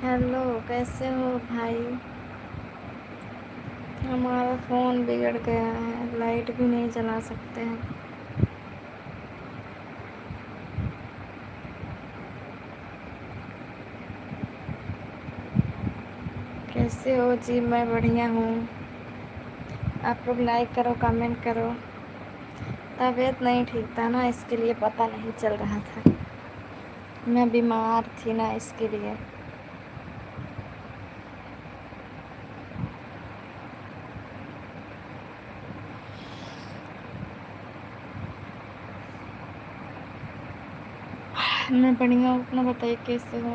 Hello, कैसे हो भाई? हमारा फ़ोन बिगड़ गया है, लाइट भी नहीं चला सकते हैं। कैसे हो जी? मैं बढ़िया हूँ। आप लोग लाइक करो, कमेंट करो। तबीयत नहीं ठीक था ना, इसके लिए पता नहीं चल रहा था। मैं बीमार थी ना, इसके लिए। मैं बढ़िया हूँ, अपना बताइए कैसे हो?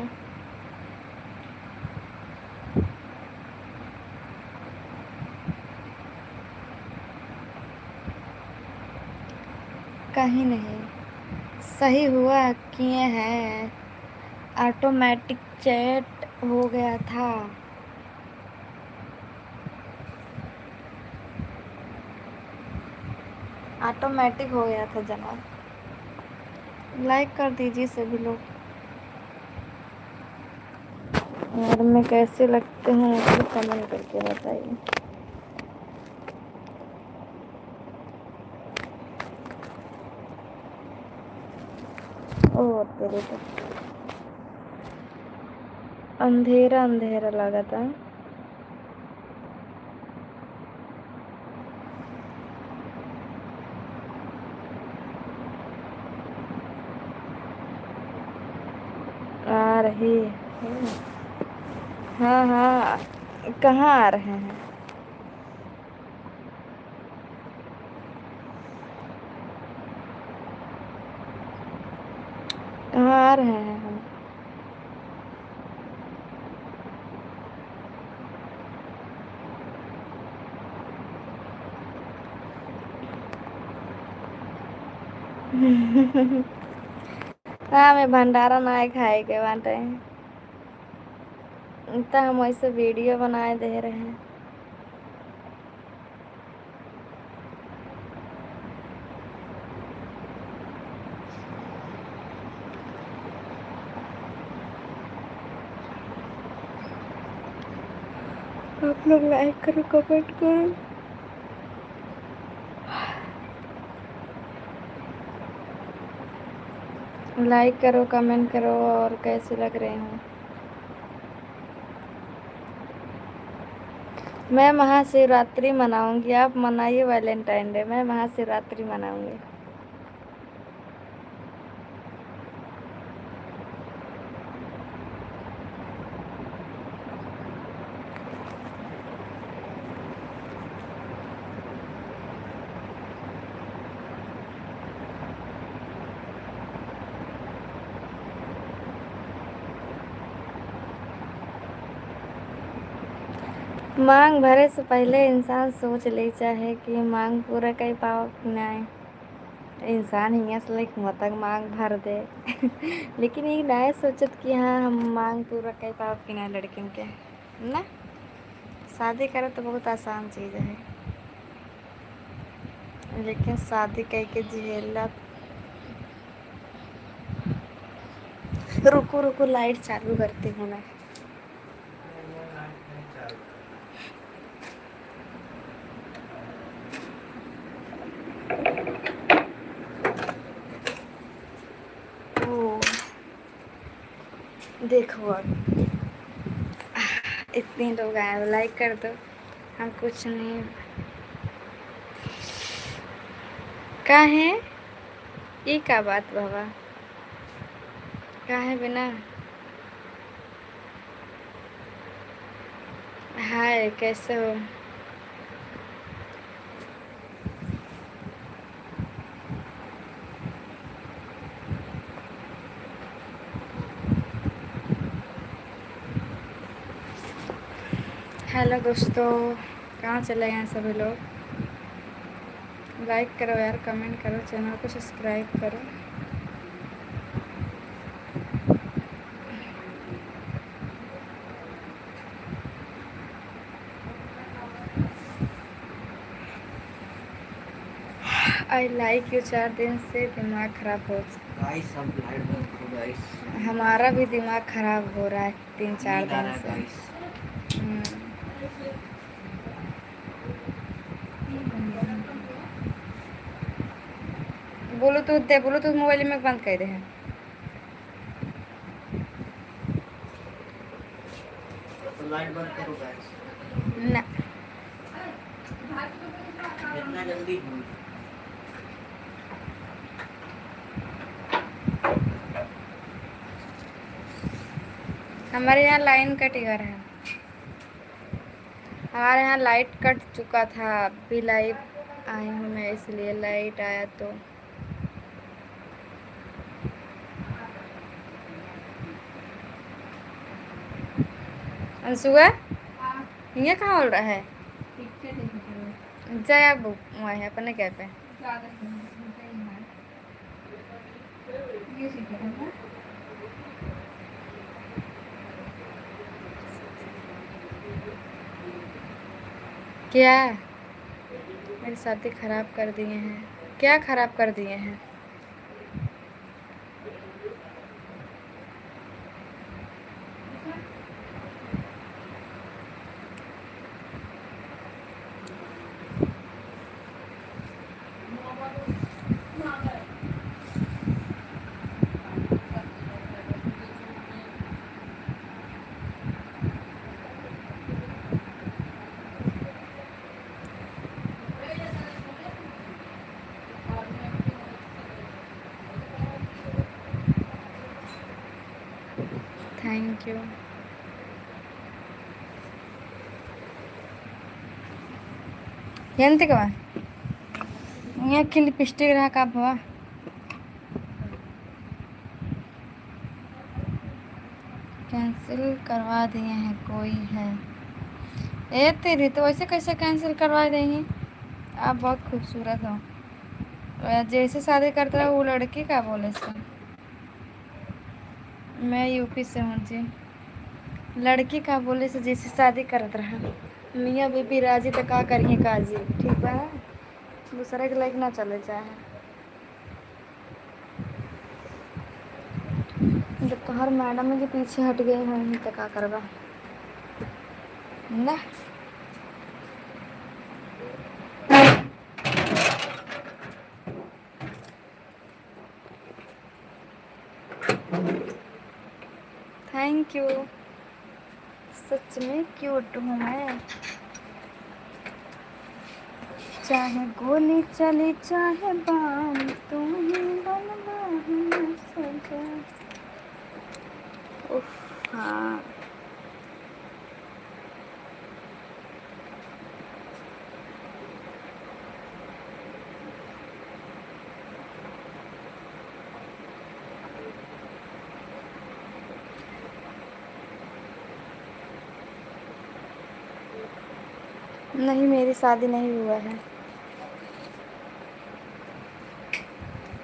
कहीं नहीं। सही हुआ किए हैं। ऑटोमेटिक चैट हो गया था। ऑटोमेटिक हो गया था जनाब। लाइक कर दीजिए सभी लोग। और मैं कैसे लगते हैं मुझे कमेंट करके बताइए। ओह तेरे को अंधेरा अंधेरा लगा था। आ रही है। हाँ हाँ, कहाँ आ रहे हैं? कहाँ आ रहे हैं हम? हाँ, मैं भंडारा ना खाए के बाटे। तो हम ऐसे वीडियो बनाए दे रहे हैं। आप लोग लाइक करो, कमेंट करो। लाइक करो, कमेंट करो। और कैसे लग रहे हैं? मैं महाशिवरात्रि मनाऊंगी, आप मनाइए वैलेंटाइन डे। मैं महाशिवरात्रि मनाऊंगी। मांग भरे से पहले इंसान सोच ले चाहे कि मांग पूरा कर पाओ कि नहीं। इंसान ही असली मतक मांग भर दे। लेकिन ये नहीं सोचत कि हाँ हम मांग पूरा कर पाओ कि नहीं लड़किन के। ना, शादी करे तो बहुत आसान चीज़ है, लेकिन शादी करके झेला। रुको रुको, लाइट चालू करती हूँ मैं। ओ, देखो अब इतने लोग आए, लाइक कर दो। हम कुछ नहीं। का है ये का बात बाबा? का है बिना? हाय, कैसे हो? हेलो दोस्तों, कहाँ चले गए सभी लोग? लाइक करो यार, कमेंट करो, चैनल को सब्सक्राइब करो। आई लाइक यू 4 दिन से दिमाग खराब हो। हमारा भी दिमाग खराब हो रहा है 3-4 दिन से। ब्लूटूथ मोबाइल में बंद कर दे हैं लाइट बंद करो गाइस ना। जितना जल्दी हमारे यहाँ लाइन कट गया है। हमारे यहाँ लाइट कट चुका था, अभी लाइव आई हूँ मैं, इसलिए लाइट आया तो। अंशुआ ये कहाँ हो रहा है? जय अब वहाँ है अपने क्या पे क्या मेरी शादी खराब कर दिए हैं? क्या खराब कर दिए हैं? Thank you. ಎಂತಕವ ಯಾಕೆ लिपस्टिक रहा का भवा कैंसिल करवा दिए हैं कोई है? ए तेरी तो ऐसे कैसे कैंसिल करवा देंगी? आप बहुत खूबसूरत हो। जैसे शादी करता है वो लड़की का बोले सो। मैं यूपी से हूँ जी। लड़की का बोले से जैसे शादी करत रहा। मियाँ बीबी राजी तो का करिए काजी, ठीक बा। दूसरे के लायक ना चले चाहे। जब तो हर मैडम के पीछे हट गई हैं तो का करवा ना। Thank you. सच में क्यूट हूँ मैं। चाहे गोली चले चाहे बाम तुम ही बनवा सजा। उफ हाँ। नहीं मेरी शादी नहीं हुआ है।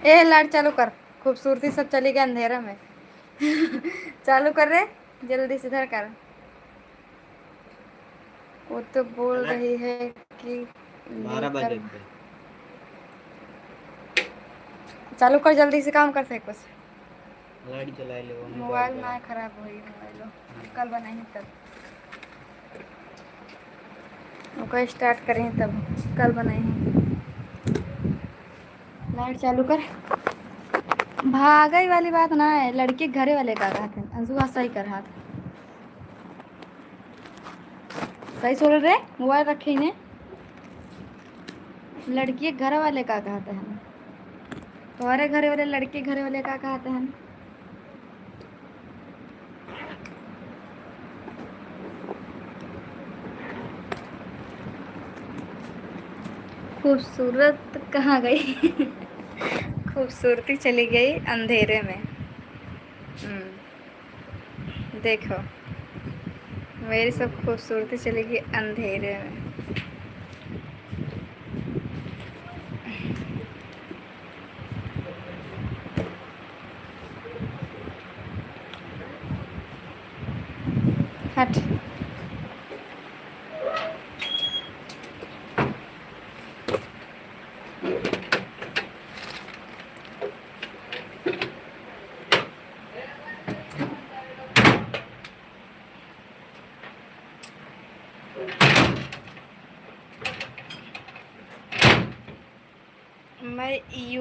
ए लाइट चालू कर, खूबसूरती सब चली गई अंधेरा में। चालू कर रे, जल्दी से इधर कर। वो तो बोल रही है कि 12 बजे पे चालू कर, जल्दी से काम कर कुछ। लाइट जला ले वो मोबाइल ना खराब हुई, मोबाइल कल बनाई तब ओका स्टार्ट करें तब कल बनाई। लाइट चालू कर। भागई वाली बात ना है, लड़के घरे वाले का कहते हैं। अंजुआ सही कर हाथ सही छोड़ रहे, मोबाइल रखे इन्हें। लड़की घर वाले का कहते हैं, तुम्हारे घरे वाले लड़के घरे वाले का कहते हैं। खूबसूरत कहाँ गई? खूबसूरती चली गई अंधेरे में। देखो मेरी सब खूबसूरती चली गई अंधेरे में। हट।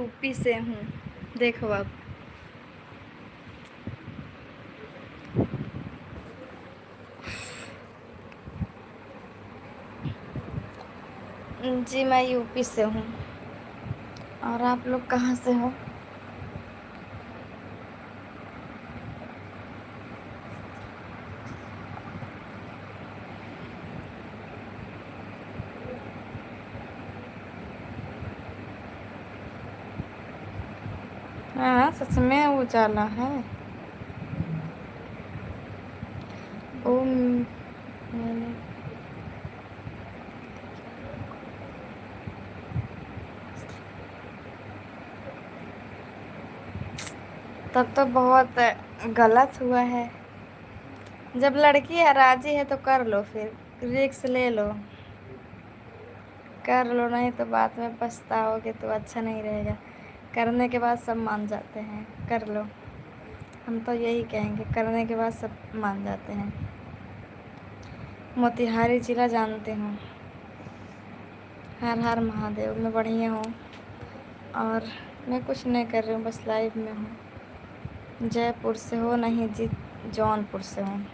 यूपी से हूँ। देखो अब। जी मैं यूपी से हूँ। और आप लोग कहाँ से हो? हाँ सच में उजाला है। ओ मैंने तब तो बहुत गलत हुआ है। जब लड़की है राजी है तो कर लो, फिर रिक्स ले लो। कर लो, नहीं तो बाद में पछताओगे तो अच्छा नहीं रहेगा। करने के बाद सब मान जाते हैं, कर लो। हम तो यही कहेंगे, करने के बाद सब मान जाते हैं। मोतिहारी जिला जानते हूँ। हर हर महादेव। मैं बढ़िया हूँ। और मैं कुछ नहीं कर रही हूँ, बस लाइव में हूँ। जयपुर से हो? नहीं जी, जौनपुर से हूँ।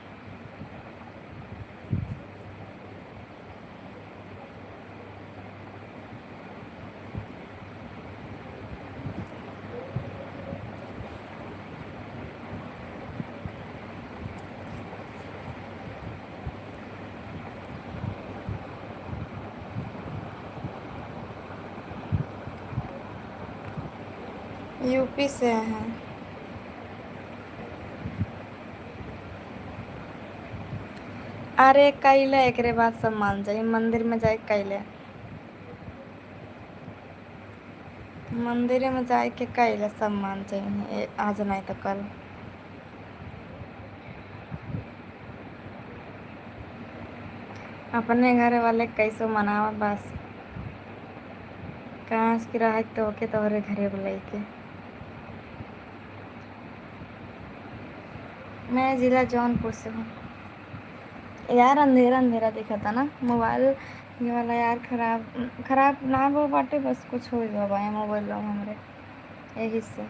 यूपी से हैं। अरे कैले एकरे बाद सब मान जाए, मंदिर में जाए कैले। मंदिर में जाए के कैले सब मान जाए, आज नहीं तो कल। अपने घर वाले कैसो मनावा बस। कहाँ की रह तो होके तोहरे घरे बुलाई के। मैं जिला जौनपुर से हूँ। यार अंधेरा अंधेरा दिखा था ना मोबाइल। ये वाला यार खराब खराब ना वो बाटे, बस कुछ हो गया भाई मोबाइल हमरे, यही से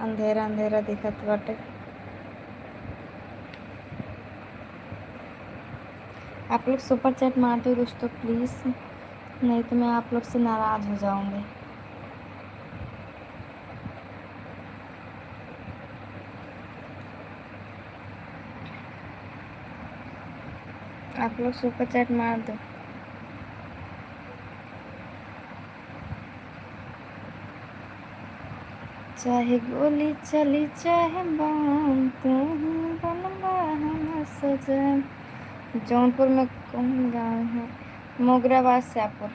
अंधेरा अंधेरा दिखत बाटे। आप लोग सुपर चैट मार दो दोस्तों प्लीज़, नहीं तो मैं आप लोग से नाराज़ हो जाऊंगी। आप लोग सुपर चैट मार दो। चाहे गोली चली चाहे बम, तुम ही बनवा हम सजन। जौनपुर में कौन गाँव है? मोगराबाद श्यापुर।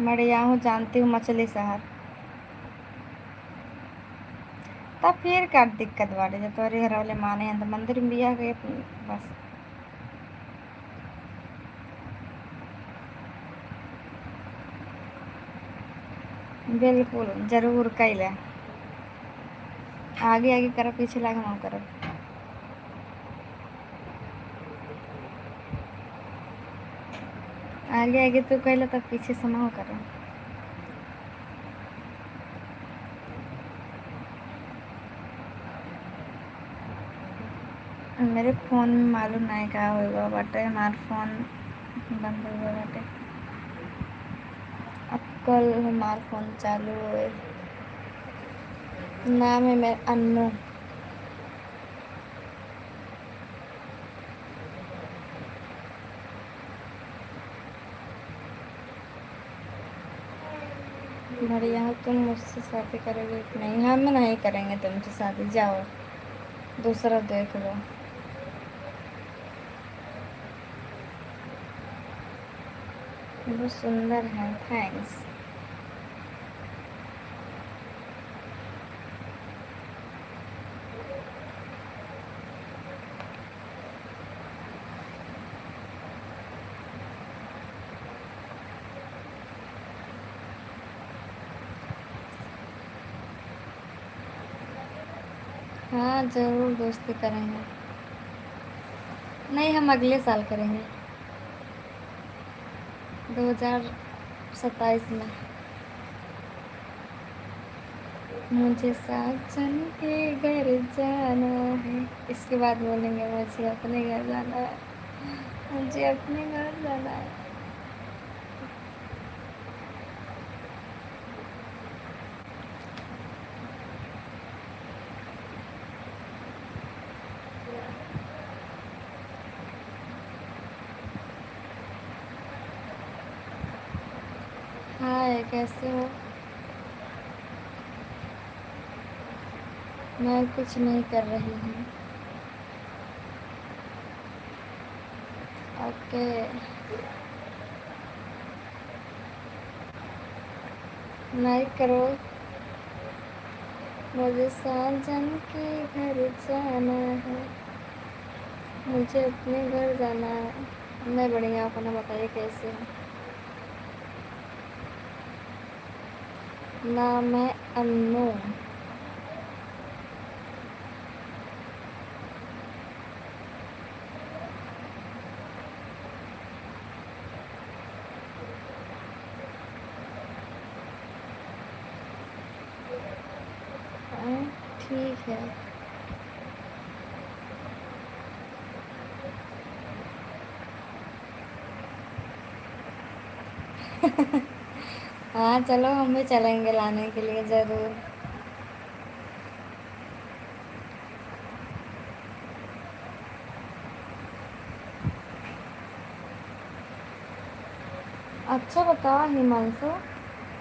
मड़ियाहूँ जानती हूँ, मछली शहर। तब फिर का दिक्कत बाटे, जब तोहरे घर वाले माने हैं तो मंदिर में बिया गए बस। बिल्कुल जरूर कैले। आगे आगे करब, पीछे लागे हम करब। आगे आगे तू कैले तब पीछे से हम करब। मेरे फ़ोन में मालूम नहीं का होगा बाटे, हमार फ़ोन बंद हो गया बाटे। अब कल हमार फ़ोन चालू हुए। नाम है मेरा अन्नू। बढ़िया हो। तुम मुझसे शादी करोगे कि नहीं? हम नहीं करेंगे तुमसे शादी, जाओ दूसरा देख लो। बहुत सुंदर है, थैंक्स। हाँ ज़रूर दोस्ती करेंगे। नहीं, हम अगले साल करेंगे। 2000 27 में। मुझे साजन के घर जाना है, इसके बाद बोलेंगे मुझे अपने घर जाना है, मुझे अपने घर जाना है। हाय, कैसे हो? मैं कुछ नहीं कर रही हूँ। ओके। लाइक करो। मुझे साजन के घर जाना है, मुझे अपने घर जाना है। मैं बढ़िया, अपना बताइए कैसे हो? नाम है अन्नू। हाँ, ठीक है। हाँ चलो, हम भी चलेंगे लाने के लिए ज़रूर। अच्छा बताओ हिमांशु,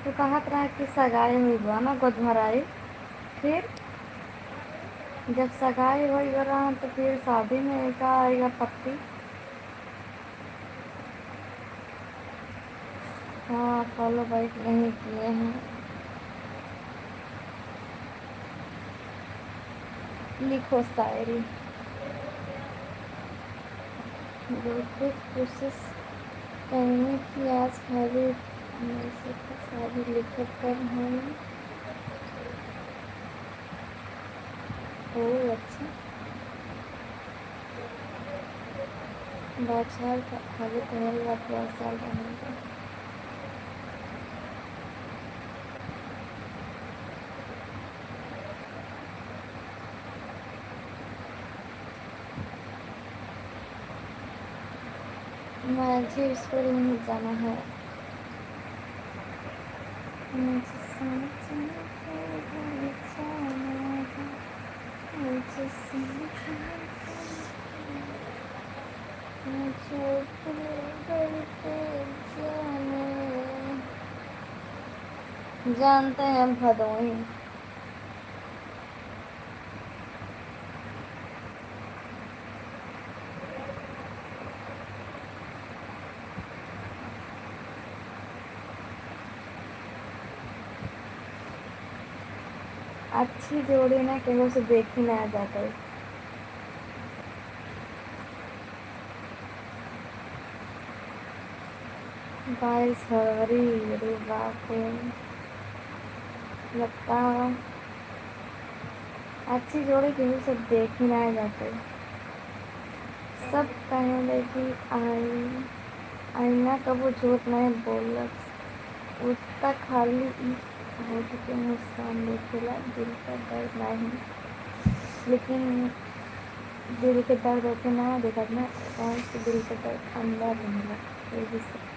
तो कहत रहा कि सगाई हुई बा ना गोदभराई, फिर जब सगाई हुई रहा तो फिर शादी में का आएगा पत्ती? हाँ, फॉलो बैक नहीं किए हैं। लिखो शायरी। बिल्कुल कोशिश करेंगे कि आज खाली में से शादी लिखत कर हम। ओह अच्छा। बादशाह का खाली तुम्हारी बात 10 साल रहेगा। मुझे स्कूल नहीं जाना है। मुझे समझना है, जाना है, मुझे समझना है, मुझे अपने घर पे जाना है। जानते हैं हम भदोही। अच्छी जोड़ी ना केहू से देख ही ना जाता है। 22 फरवरी, अरे बाप रे। लगता है अच्छी जोड़ी केहू से देख ही ना जाते। सब कहने कि आईना कबो झूठ नहीं बोलस, उसका खाली होठ के मुस्कान देखेला, दिल का दर्द नहीं। लेकिन दिल के दर्द ऐसे ना देखा ना, कौन से दिल के दर्द अंदर रहेगा, ये भी सब।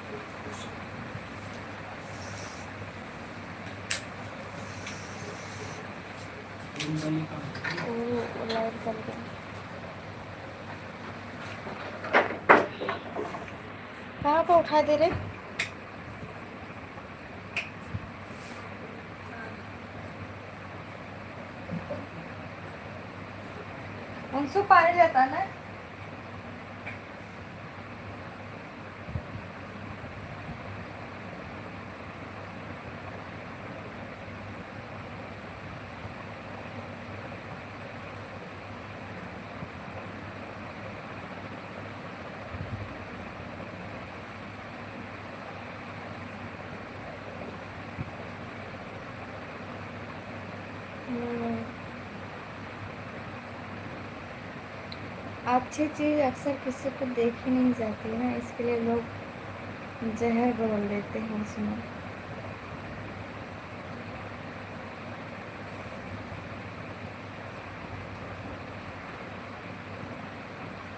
ओ लाइट चल गया। कहाँ को उठा दे रहे? अंशु पानी लेता ना। अच्छी चीज़ अक्सर किसी को देखी नहीं जाती है ना, इसके लिए लोग जहर घोल देते हैं उसमें।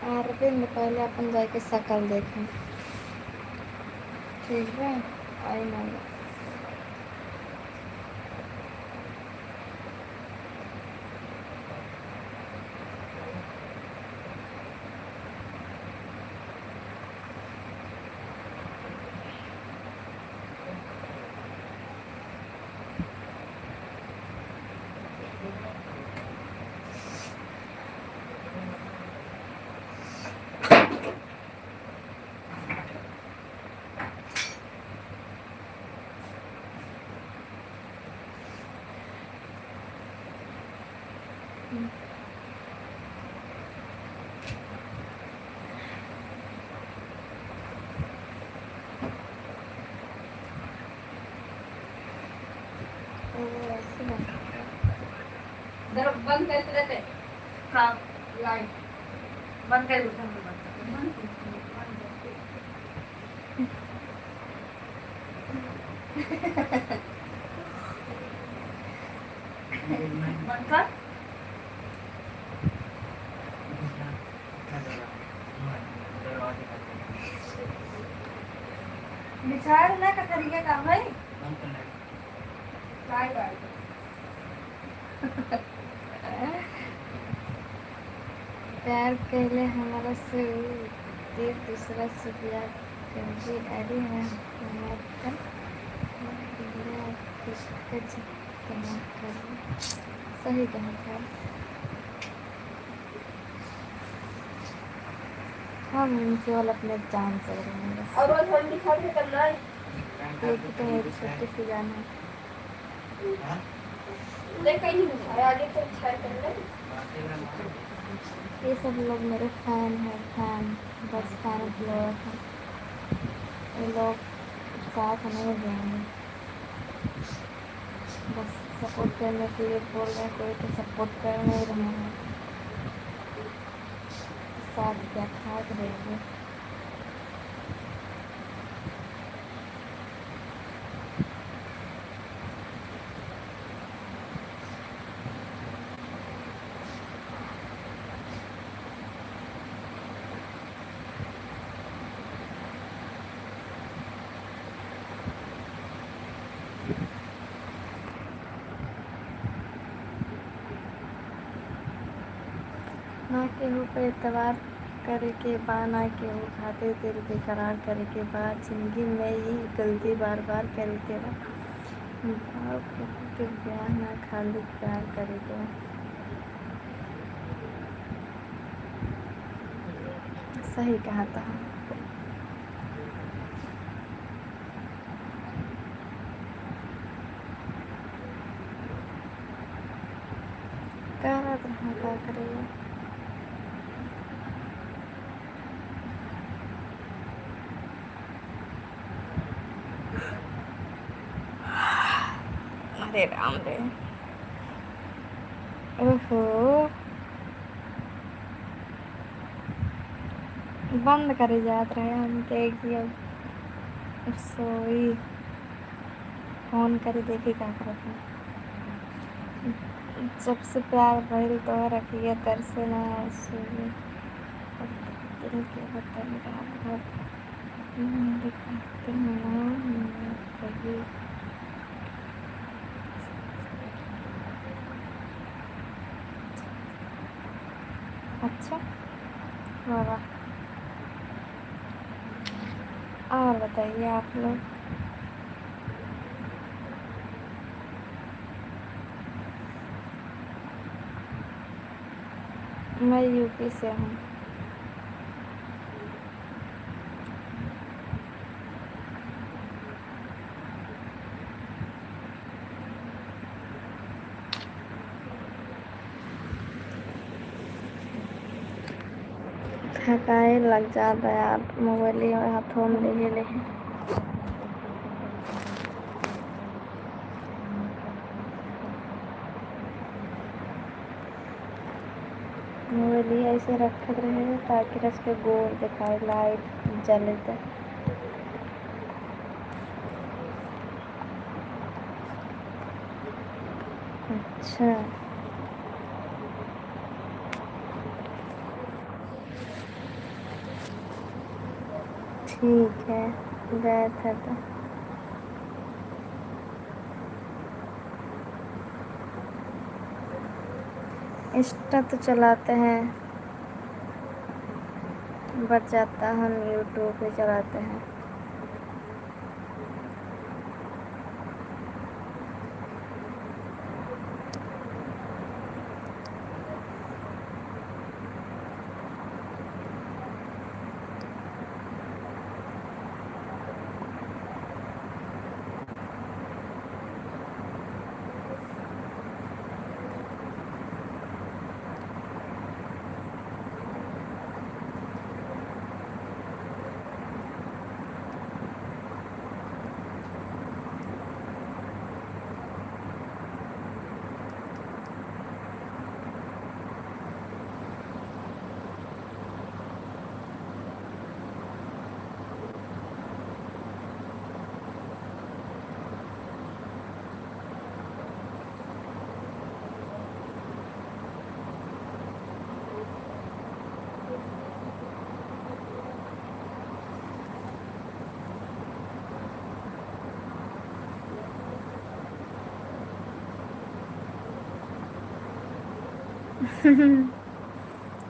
अरविंद पहले अपन जाके शकल देखें, ठीक है? आई ना ऐसे ना जरा बंद करते रहते। हाँ, लाइट बंद कर उठा बंद कर। मिठाई ना का तरीका का भाई लाइट प्यार पहले हमारा से दे दूसरा से प्यार कर दे। अरे हाँ हमारा सही कहा था। हम केवल अपने जान से रहेंगे बस। और वो थोड़ी दिखा के करना है। एक तो मेरी छोटी सी जान है। देख कहीं नहीं है आगे तो अच्छा कर ले। ये सब लोग मेरे फैन हैं, फैन बस फैन लोग हैं। ये लोग साथ नहीं देंगे, बस सपोर्ट करने के लिए बोल रहे हैं। कोई तो सपोर्ट कर नहीं रहे हैं, साथ क्या खा करेंगे। ना केहू पे एतबार करे के बा, ना केहू खातिर दिल बेकरार करे के बा। जिंदगी में ही गलती बार बार करे के बा। भाव केहू के ब्याह ना खाली प्यार करे के बा। सही कहा था। कहना तो हाँ क्या करेगा। अरे राम रे, ओहो बंद करे जात रहे। हम देखिए सोई फोन करे देखी का करत है। जब से प्यार भइल तो रखिए तर से ना सोई। दिल के बतन रात भर दिखाते कहीं। अच्छा वाह, और बताइए आप लोग। मैं यूपी से हूँ। थकाए लग जाता है यार, मोबाइल हाथों में ले ले। मोबाइल ऐसे रखते रहे ताकि उसके गोल दिखाए, लाइट जले तो अच्छा, ठीक है, गए थे तो। इंस्टा तो चलाते हैं, बच जाता, हम यूट्यूब भी चलाते हैं।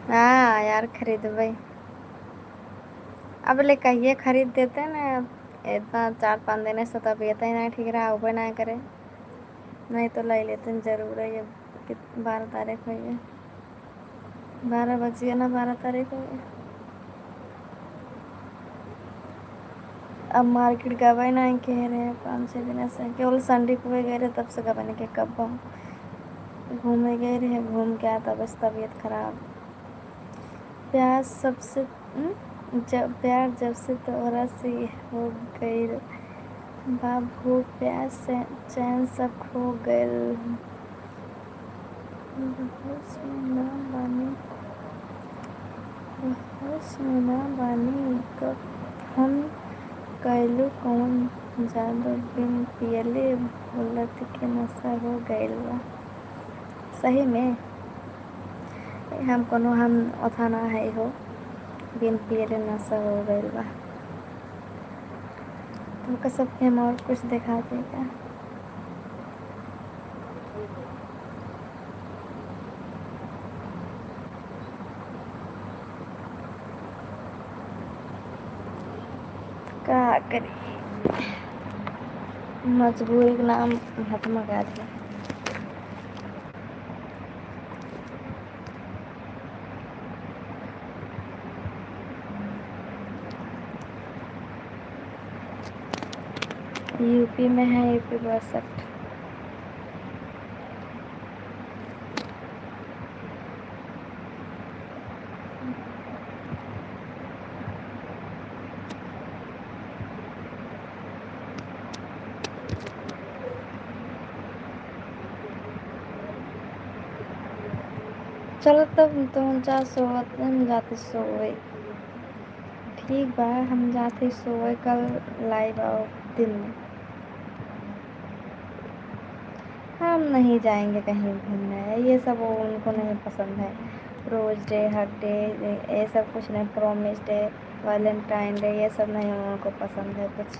हाँ यार, खरीदबै। अब ले कहिए खरीद देते ना, इतना 4-5 दिन से तबीयत ही नहीं ठीक रहा, उबे ना करे, नहीं तो ले लेते जरूर है। ये 12 तारीख हुई है, 12 बज गया ना, 12 तारीख हुई है। अब मार्केट गए नहीं कह रहे 5-6 दिन से, केवल संडे को गए रहे, तब से गए नहीं कि कब घूमे गए रहे, घूम के आया तब से तबीयत खराब। प्यार सबसे प्यार जब से तोरा से हो गई, बाबू प्यार से चैन सब खो गइल। बहोश में ना बानी, बहोश में ना बानी, कब हम कैलू कौन जादू, बिन पियले भूलत के नशा हो गइल बा। सही में हम ओथा ना है हो, बिन पियले नशा हो गइल बा। तुमको सबके हम और कुछ दिखा देगा। क्या करी, मजबूरी के नाम हाथ मगा दिया। यूपी में है, यूपी 62। चलो तब तुम जा सोवत, हम जाते सोए। ठीक बा, हम जाते सोए, कल लाइव आओ दिन में। हम नहीं जाएंगे कहीं घूमने, ये सब उनको नहीं पसंद है। रोज डे, हक डे, ये सब कुछ नहीं, प्रोमिस डे, वैलेंटाइन डे, ये सब नहीं उनको पसंद है कुछ।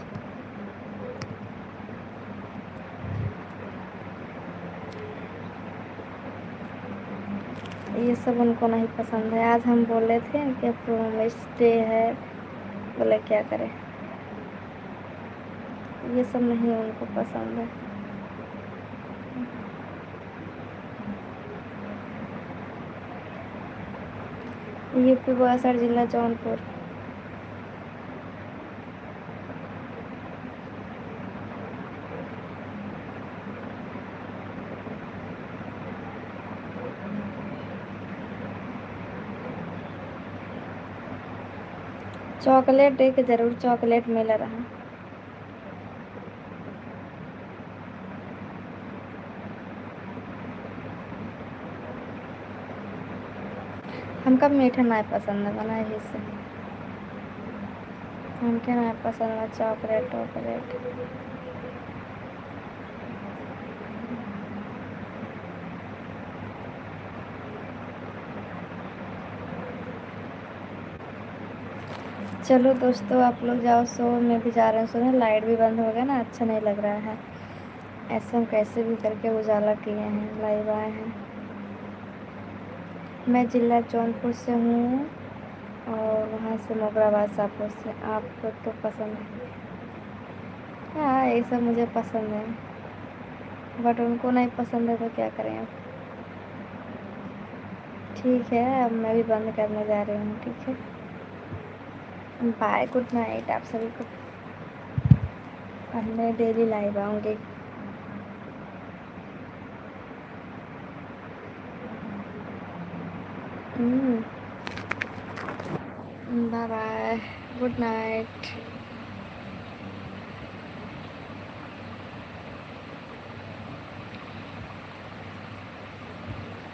ये सब उनको नहीं पसंद है। आज हम बोले थे कि प्रोमिस डे है, बोले क्या करें, ये सब नहीं उनको पसंद है। यूपी 62 जिला जौनपुर। चॉकलेट डे के जरूर चॉकलेट मिल रहा। हमका मीठा नहीं पसंद है, बना ही से हमके नहीं पसंद है चॉकलेट वॉकलेट। चलो दोस्तों, आप लोग जाओ सो, मैं भी जा रही हूँ सोने। लाइट भी बंद हो गया ना, अच्छा नहीं लग रहा है। ऐसे हम कैसे भी करके उजाला किए हैं, लाइव आए हैं। मैं जिला जौनपुर से हूँ और वहाँ से मोगराबाद शाहपुर से। आपको तो पसंद है? हाँ, ये सब मुझे पसंद है, बट उनको नहीं पसंद है तो क्या करें अब। ठीक है, अब मैं भी बंद करने जा रही हूँ। ठीक है, बाय, गुड नाइट आप सभी को। अब मैं डेली लाइव आऊँगी। Bye bye, good night.